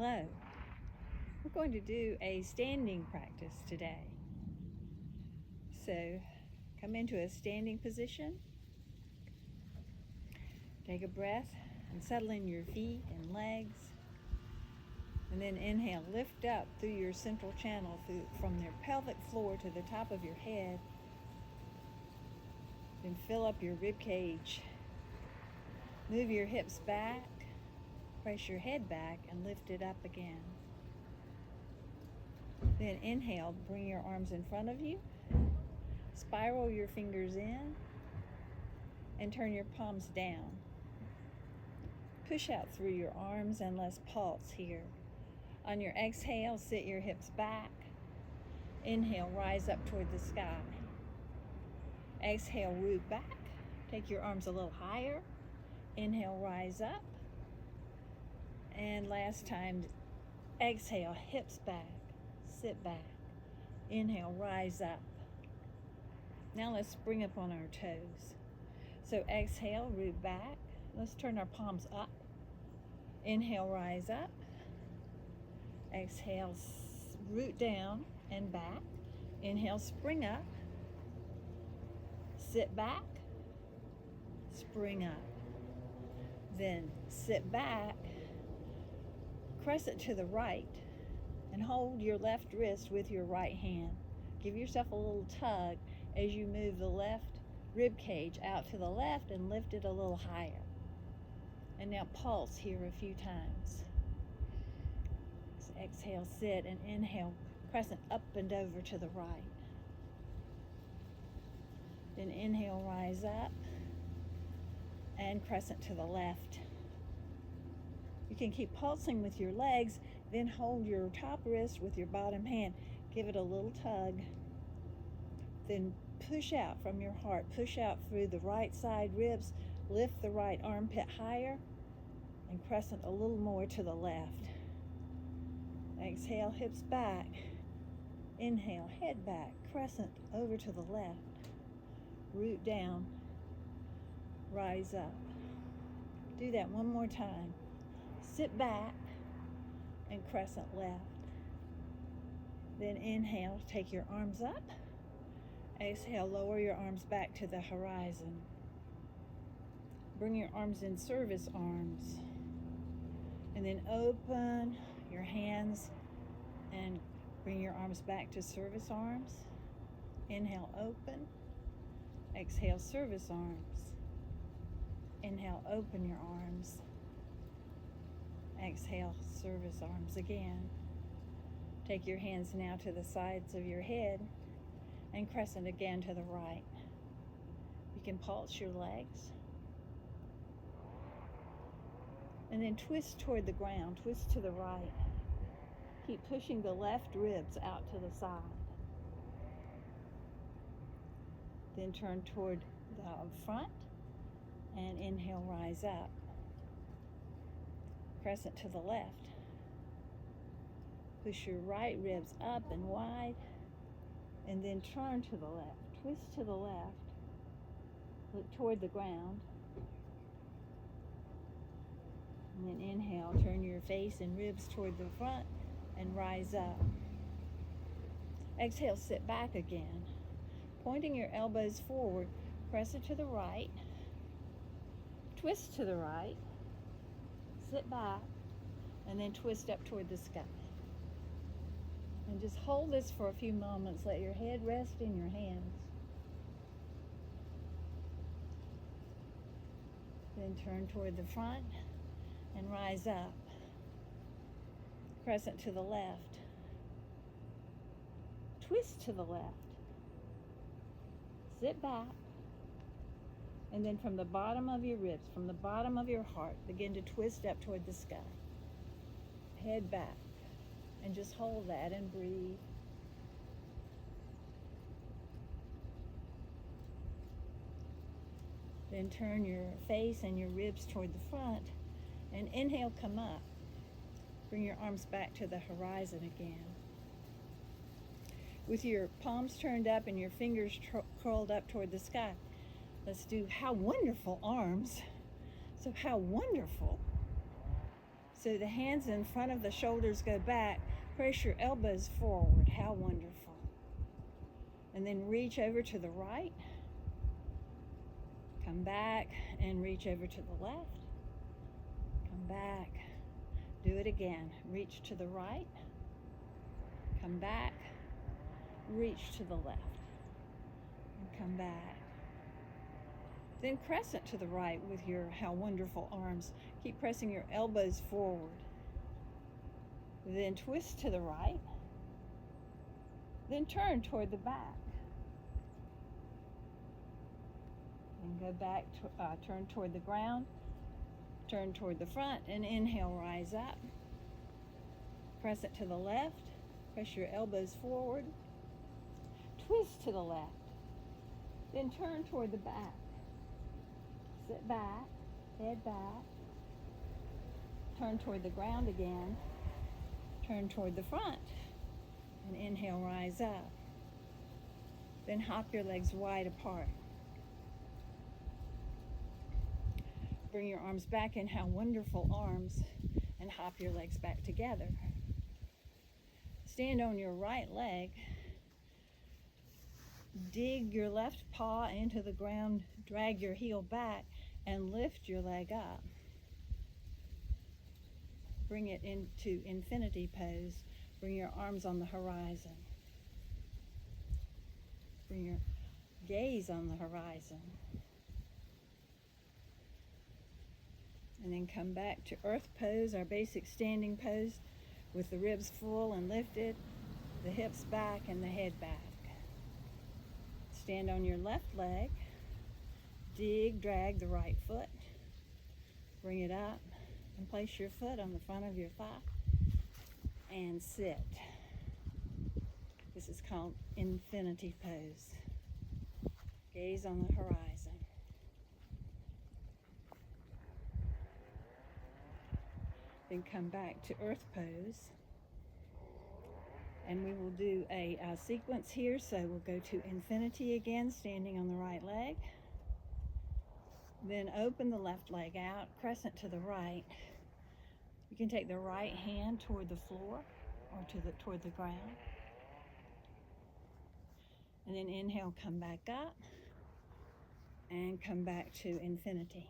Hello. We're going to do a standing practice today. So come into a standing position. Take a breath and settle in your feet and legs. And then inhale, lift up through your central channel from your pelvic floor to the top of your head. Then fill up your rib cage. Move your hips back, press your head back, and lift it up again. Then inhale, bring your arms in front of you, spiral your fingers in, and turn your palms down. Push out through your arms and let's pulse here. On your exhale, sit your hips back. Inhale, rise up toward the sky. Exhale, root back. Take your arms a little higher. Inhale, rise up. And last time, exhale, hips back, sit back. Inhale, rise up. Now let's bring up on our toes. So exhale, root back. Let's turn our palms up. Inhale, rise up. Exhale, root down and back. Inhale, spring up. Sit back, spring up. Then sit back, crescent to the right, and hold your left wrist with your right hand. Give yourself a little tug as you move the left rib cage out to the left and lift it a little higher. And now pulse here a few times. So exhale, sit, and inhale, crescent up and over to the right. Then inhale, rise up, and crescent to the left. You can keep pulsing with your legs, then hold your top wrist with your bottom hand. Give it a little tug. Then push out from your heart. Push out through the right side ribs. Lift the right armpit higher and crescent a little more to the left. Exhale, hips back. Inhale, head back, crescent over to the left. Root down, rise up. Do that one more time. Sit back and crescent left. Then inhale, take your arms up. Exhale, lower your arms back to the horizon. Bring your arms in service arms. And then open your hands and bring your arms back to service arms. Inhale, open. Exhale, service arms. Inhale, open your arms. Exhale, service arms again. Take your hands now to the sides of your head and crescent again to the right. You can pulse your legs. And then twist toward the ground, twist to the right. Keep pushing the left ribs out to the side. Then turn toward the front and inhale, rise up. Crescent to the left. Push your right ribs up and wide, and then turn to the left. Twist to the left. Look toward the ground. And then inhale, turn your face and ribs toward the front and rise up. Exhale, sit back again. Pointing your elbows forward, crescent to the right, twist to the right, sit back, and then twist up toward the sky. And just hold this for a few moments. Let your head rest in your hands. Then turn toward the front and rise up. Crescent to the left. Twist to the left. Sit back, and then from the bottom of your ribs, from the bottom of your heart, begin to twist up toward the sky. Head back, and just hold that and breathe. Then turn your face and your ribs toward the front, and inhale, come up. Bring your arms back to the horizon again. With your palms turned up and your fingers curled up toward the sky, let's do how wonderful arms. So how wonderful. So the hands in front of the shoulders go back. Press your elbows forward. How wonderful. And then reach over to the right. Come back and reach over to the left. Come back. Do it again. Reach to the right. Come back. Reach to the left. And come back. Then crescent to the right with your how wonderful arms. Keep pressing your elbows forward. Then twist to the right. Then turn toward the back. And go back, turn toward the ground. Turn toward the front and inhale, rise up. Crescent to the left. Press your elbows forward. Twist to the left. Then turn toward the back. Sit back, head back. Turn toward the ground again. Turn toward the front. And inhale, rise up. Then hop your legs wide apart. Bring your arms back in, how wonderful arms, and hop your legs back together. Stand on your right leg. Dig your left paw into the ground, drag your heel back, and lift your leg up. Bring it into infinity pose. Bring your arms on the horizon. Bring your gaze on the horizon. And then come back to earth pose, our basic standing pose, with the ribs full and lifted, the hips back and the head back. Stand on your left leg. Dig, drag the right foot. Bring it up and place your foot on the front of your thigh and sit. This is called infinity pose. Gaze on the horizon. Then come back to earth pose. And we will do a sequence here. So we'll go to infinity again, standing on the right leg. Then open the left leg out, crescent to the right. You can take the right hand toward the floor or toward the ground. And then inhale, come back up and come back to infinity.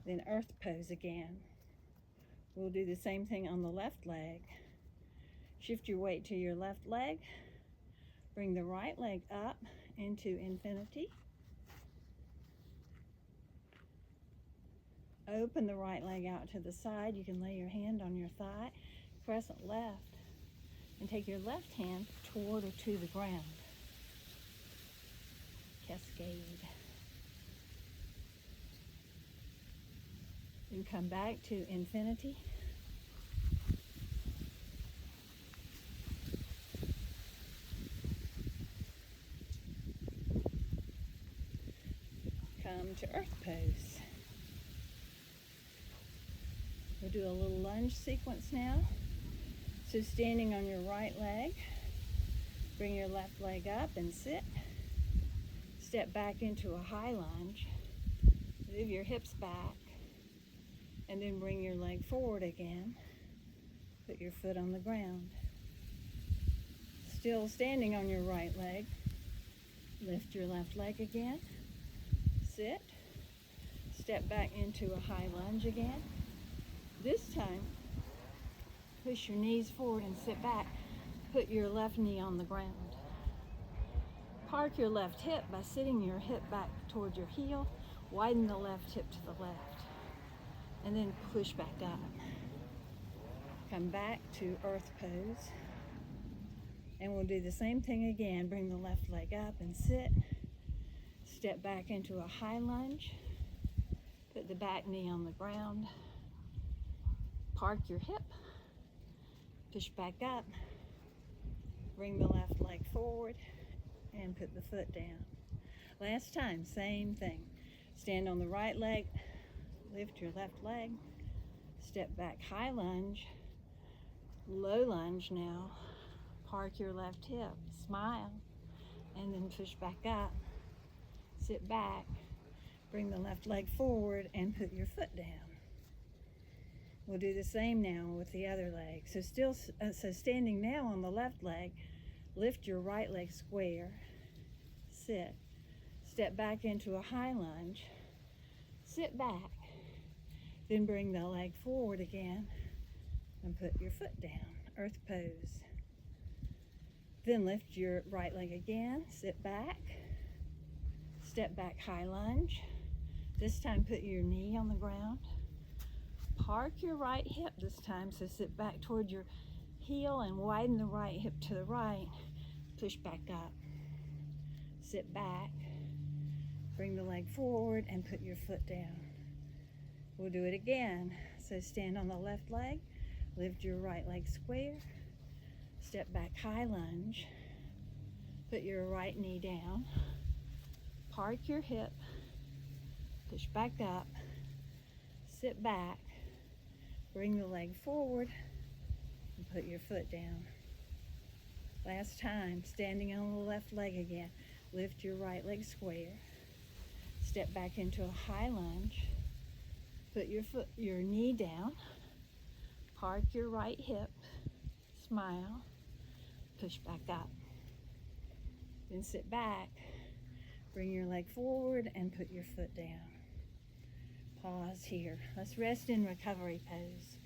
Then earth pose again. We'll do the same thing on the left leg. Shift your weight to your left leg. Bring the right leg up into infinity. Open the right leg out to the side. You can lay your hand on your thigh, crescent left, and take your left hand toward or to the ground. Cascade. Then come back to infinity. Come to earth pose. We'll do a little lunge sequence now. So standing on your right leg, bring your left leg up and sit. Step back into a high lunge. Move your hips back. And then bring your leg forward again. Put your foot on the ground. Still standing on your right leg. Lift your left leg again. Sit. Step back into a high lunge again. This time, push your knees forward and sit back. Put your left knee on the ground. Park your left hip by sitting your hip back towards your heel. Widen the left hip to the left. And then push back up. Come back to earth pose. And we'll do the same thing again. Bring the left leg up and sit. Step back into a high lunge. Put the back knee on the ground. Park your hip. Push back up. Bring the left leg forward and put the foot down. Last time, same thing. Stand on the right leg. Lift your left leg. Step back, high lunge. Low lunge now. Park your left hip. Smile. And then push back up. Sit back. Bring the left leg forward and put your foot down. We'll do the same now with the other leg. So standing now on the left leg, lift your right leg square, sit, step back into a high lunge, sit back, then bring the leg forward again and put your foot down, earth pose. Then lift your right leg again, sit back, step back, high lunge. This time put your knee on the ground. Park your right hip this time, so sit back toward your heel and widen the right hip to the right. Push back up. Sit back. Bring the leg forward and put your foot down. We'll do it again. So stand on the left leg, lift your right leg square, step back, high lunge, put your right knee down, park your hip, push back up, sit back, bring the leg forward, and put your foot down. Last time, standing on the left leg again, lift your right leg square, step back into a high lunge, put your knee down, park your right hip, smile, push back up. Then sit back, bring your leg forward and put your foot down. Pause here. Let's rest in recovery pose.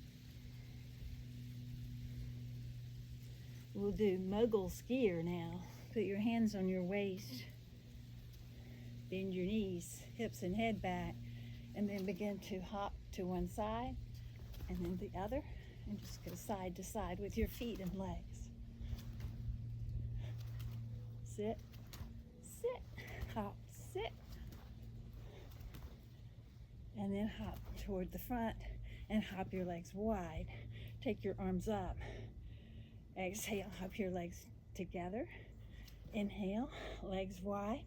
We'll do mogul skier now. Put your hands on your waist, bend your knees, hips and head back, and then begin to hop to one side and then the other, and just go side to side with your feet and legs. Sit, sit, hop, sit, and then hop toward the front and hop your legs wide. Take your arms up. Exhale, hop your legs together. Inhale, legs wide.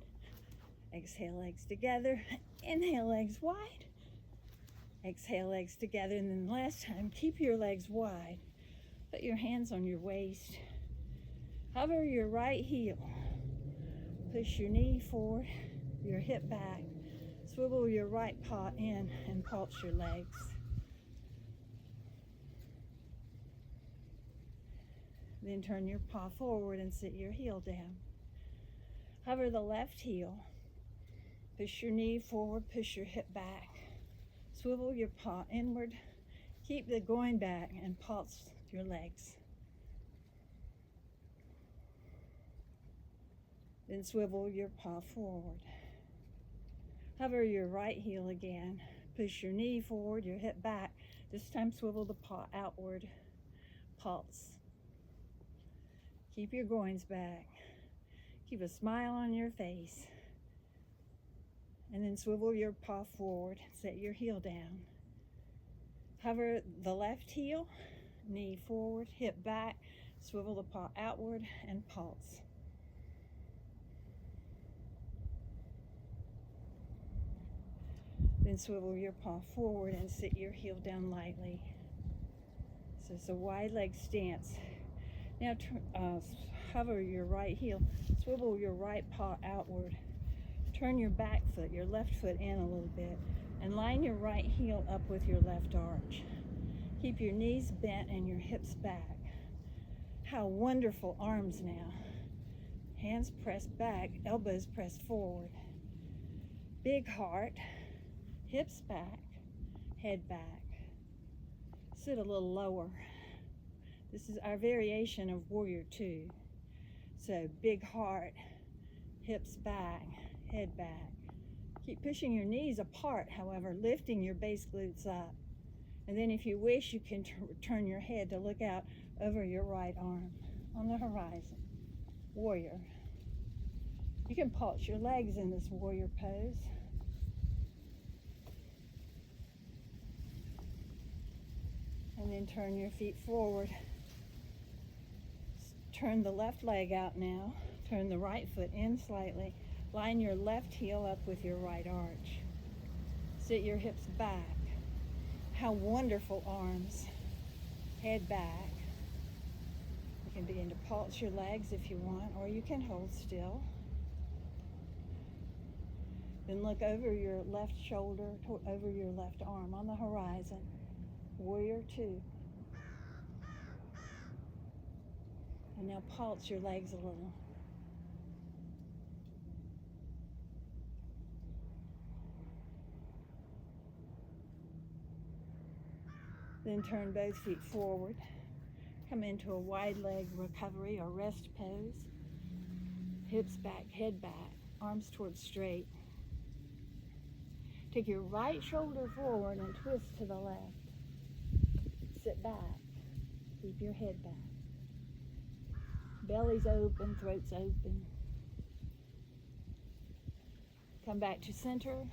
Exhale, legs together. Inhale, legs wide. Exhale, legs together. And then last time, keep your legs wide. Put your hands on your waist. Hover your right heel. Push your knee forward, your hip back. Swivel your right paw in and pulse your legs. Then turn your paw forward and sit your heel down. Hover the left heel. Push your knee forward, push your hip back. Swivel your paw inward. Keep the going back and pulse your legs. Then swivel your paw forward. Hover your right heel again. Push your knee forward, your hip back. This time swivel the paw outward. Pulse. Keep your groins back. Keep a smile on your face. And then swivel your paw forward. Set your heel down. Hover the left heel, knee forward, hip back. Swivel the paw outward and pulse. Then swivel your paw forward and sit your heel down lightly. So it's a wide leg stance. Now hover your right heel, swivel your right paw outward. Turn your back foot, your left foot in a little bit, and line your right heel up with your left arch. Keep your knees bent and your hips back. How wonderful arms now. Hands pressed back, elbows pressed forward. Big heart, hips back, head back. Sit a little lower. This is our variation of Warrior Two. So big heart, hips back, head back. Keep pushing your knees apart, however, lifting your base glutes up. And then if you wish, you can turn your head to look out over your right arm on the horizon. Warrior. You can pulse your legs in this warrior pose. And then turn your feet forward. Turn the left leg out now. Turn the right foot in slightly. Line your left heel up with your right arch. Sit your hips back. How wonderful arms. Head back. You can begin to pulse your legs if you want, or you can hold still. Then look over your left shoulder, over your left arm on the horizon. Warrior 2. And now pulse your legs a little. Then turn both feet forward. Come into a wide leg recovery or rest pose. Hips back, head back, arms towards straight. Take your right shoulder forward and twist to the left. Sit back. Keep your head back. Belly's open, throat's open. Come back to center.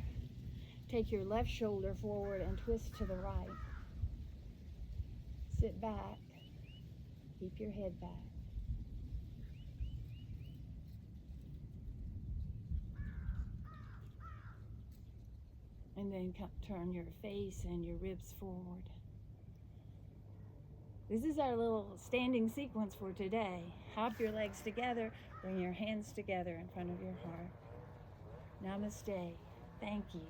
Take your left shoulder forward and twist to the right. Sit back. Keep your head back. And then turn your face and your ribs forward. This is our little standing sequence for today. Hop your legs together, bring your hands together in front of your heart. Namaste. Thank you.